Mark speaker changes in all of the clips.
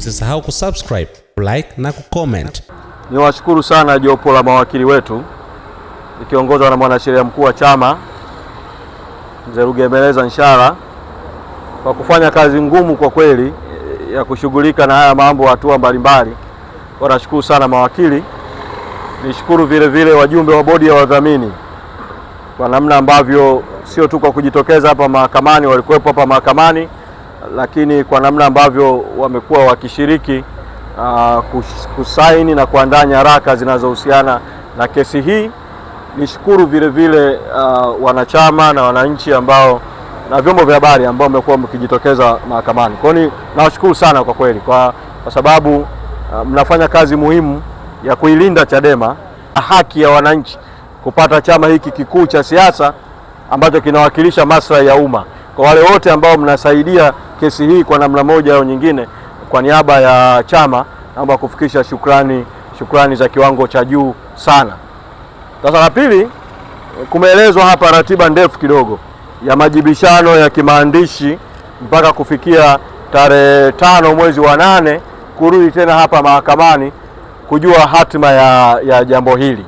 Speaker 1: Usisahau kusubscribe, like na kucomment.
Speaker 2: Niwashukuru sana jopo la mawakili wetu ikiongozwa na mwanasheria mkuu wa chama Mzee Rugemeleza Nshala kwa kufanya kazi ngumu kwa kweli ya kushughulika na haya mambo hatua mbalimbali. Kwa nashukuru sana mawakili. Nishukuru vile vile wajumbe wa bodi ya wadhamini kwa namna ambavyo sio tu kwa kujitokeza hapa mahakamani, walikuwepo hapa mahakamani, lakini kwa namna ambavyo wamekuwa wakishiriki kusaini na kuandaa nyaraka zinazohusiana na kesi hii. Nishukuru vile vile wanachama na wananchi ambao na vyombo vya habari ambao wamekuwa mkijitokeza mahakamani. Kwa hiyo nawashukuru sana kwa kweli kwa sababu mnafanya kazi muhimu ya kuilinda Chadema, haki ya wananchi kupata chama hiki kikuu cha siasa ambacho kinawakilisha maslahi ya umma. Kwa wale wote ambao mnasaidia kesi hii kwa namna moja au nyingine, kwa niaba ya chama naomba kufikisha shukrani za kiwango cha juu sana. Sasa la pili, kumeelezwa hapa ratiba ndefu kidogo ya majibishano ya kimaandishi mpaka kufikia tarehe 5 mwezi wa 8 kurudi tena hapa mahakamani kujua hatima ya jambo hili.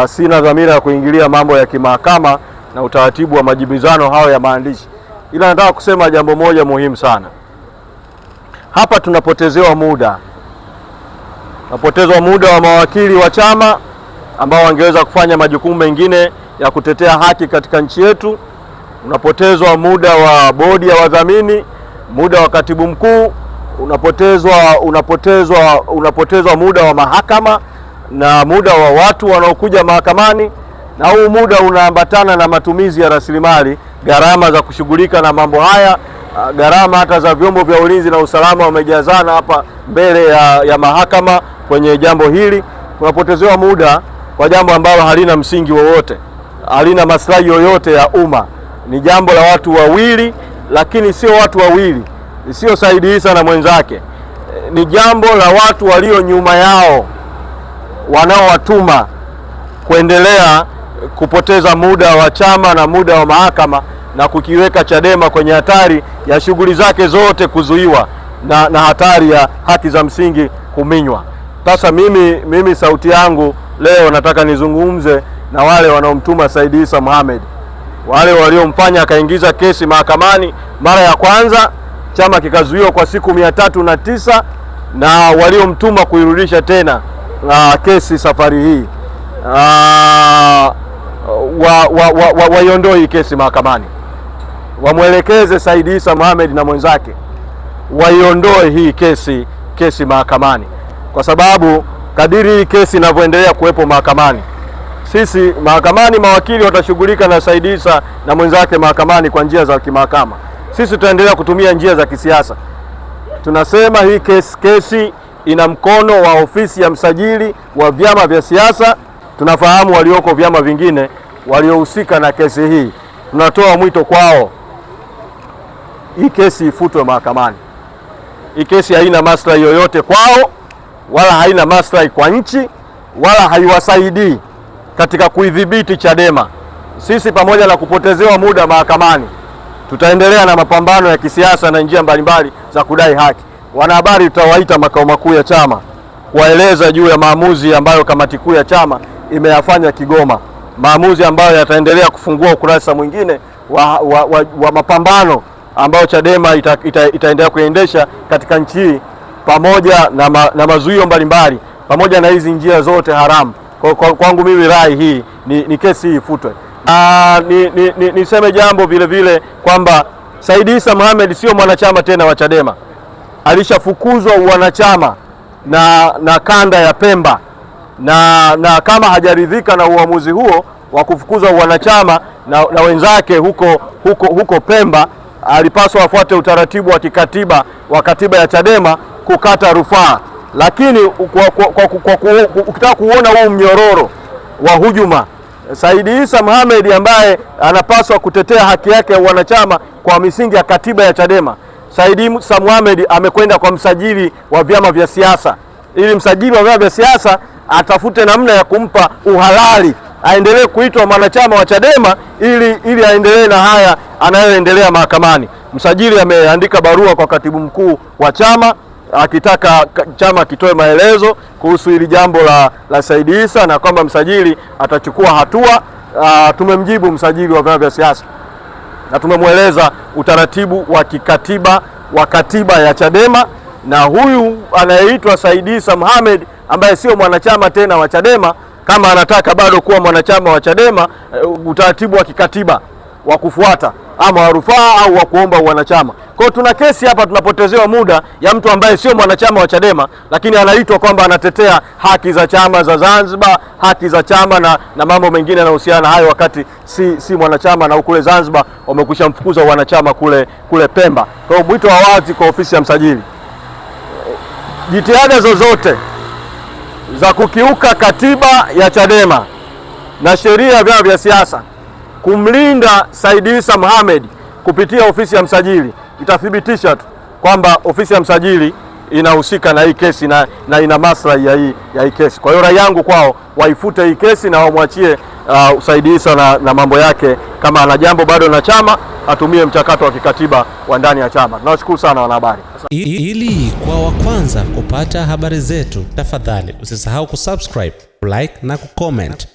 Speaker 2: Sina dhamira ya kuingilia mambo ya kimahakama na utaratibu wa majibizano hayo ya maandishi, ila nataka kusema jambo moja muhimu sana. Hapa tunapotezewa muda. Napotezwa muda wa mawakili wa chama ambao wangeweza kufanya majukumu mengine ya kutetea haki katika nchi yetu. Unapotezwa muda wa bodi ya wadhamini, muda wa katibu mkuu, unapotezwa muda wa mahakama na muda wa watu wanaokuja mahakamani, na huu muda unaambatana na matumizi ya rasilimali, gharama za kushughulika na mambo haya, gharama hata za vyombo vya ulinzi na usalama wamejazana hapa mbele ya mahakama kwenye jambo hili. Tunapotezewa muda kwa jambo ambalo halina msingi wowote, halina maslahi yoyote ya umma. Ni jambo la watu wawili, lakini sio watu wawili, sio Said Issa na mwenzake. Ni jambo la watu walio nyuma yao wanaowatuma kuendelea kupoteza muda wa chama na muda wa mahakama na kukiweka Chadema kwenye hatari ya shughuli zake zote kuzuiwa na hatari ya haki za msingi kuminywa. Sasa mimi sauti yangu leo nataka nizungumze na wale wanaomtuma Said Issa Mohamed, wale waliomfanya akaingiza kesi mahakamani mara ya kwanza, chama kikazuiwa kwa siku 309, na waliomtuma kuirudisha tena kesi safari hii. Waiondoe hii kesi mahakamani, wamwelekeze Said Issa Mohamed na mwenzake waiondoe hii kesi mahakamani, kwa sababu kadiri hii kesi inavyoendelea kuwepo mahakamani, sisi mahakamani mawakili watashughulika na Said Issa na mwenzake mahakamani kwa njia za kimahakama, sisi tutaendelea kutumia njia za kisiasa. Tunasema hii kesi ina mkono wa ofisi ya msajili wa vyama vya siasa. Tunafahamu walioko vyama vingine waliohusika na kesi hii. Tunatoa mwito kwao, hii kesi ifutwe mahakamani. Hii kesi haina maslahi yoyote kwao, wala haina maslahi kwa nchi, wala haiwasaidii katika kuidhibiti Chadema. Sisi pamoja na kupotezewa muda mahakamani, tutaendelea na mapambano ya kisiasa na njia mbalimbali za kudai haki. Wanahabari tutawaita makao makuu ya chama kuwaeleza juu ya maamuzi ambayo kamati kuu ya chama imeyafanya Kigoma, maamuzi ambayo yataendelea kufungua ukurasa mwingine wa mapambano ambayo Chadema itaendelea kuendesha katika nchi hii, pamoja na mazuio mbalimbali, pamoja na hizi njia zote haramu. Kwangu mimi rai hii ni kesi hii ifutwe. Niseme jambo vile vile kwamba Said Issa Mohamed sio mwanachama tena wa Chadema. Alishafukuzwa wanachama na kanda ya Pemba, na kama hajaridhika na uamuzi huo wa kufukuzwa wanachama na wenzake huko Pemba, alipaswa afuate utaratibu wa kikatiba wa katiba ya Chadema kukata rufaa. Lakini ukitaka kuona huu mnyororo wa hujuma, Said Issa Mohamed ambaye anapaswa kutetea haki yake ya wanachama kwa misingi ya katiba ya Chadema, Said Issa Mohamed amekwenda kwa msajili wa vyama vya siasa, ili msajili wa vyama vya siasa atafute namna ya kumpa uhalali aendelee kuitwa mwanachama wa Chadema ili aendelee na haya anayoendelea mahakamani. Msajili ameandika barua kwa katibu mkuu wa chama akitaka chama kitoe maelezo kuhusu hili jambo la Said Issa na kwamba msajili atachukua hatua. Tumemjibu msajili wa vyama vya siasa na tumemweleza utaratibu wa kikatiba wa katiba ya Chadema, na huyu anayeitwa Said Issa Mohamed ambaye sio mwanachama tena wa Chadema, kama anataka bado kuwa mwanachama wa Chadema, utaratibu wa kikatiba wa kufuata ama wa rufaa au wa kuomba wanachama. Kwa hiyo tuna kesi hapa, tunapotezewa muda ya mtu ambaye sio mwanachama wa Chadema, lakini anaitwa kwamba anatetea haki za chama za Zanzibar, haki za chama na mambo mengine yanayohusiana na hayo, wakati si mwanachama, na kule Zanzibar wamekwisha mfukuza wanachama kule Pemba. Kwa hiyo mwito wa wazi kwa ofisi ya msajili, jitihada zozote za kukiuka katiba ya Chadema na sheria ya vyama vya siasa kumlinda Said Issa Mohamed kupitia ofisi ya msajili itathibitisha tu kwamba ofisi ya msajili inahusika na hii kesi na ina maslahi ya hii kesi. Kwa hiyo rai yangu kwao, waifute hii kesi na wamwachie Said Issa na mambo yake. Kama ana jambo bado na chama, atumie mchakato wa kikatiba wa ndani ya chama. Tunawashukuru sana wanahabari.
Speaker 1: Ili kwa wa kwanza kupata habari zetu, tafadhali usisahau kusubscribe, like na kucomment.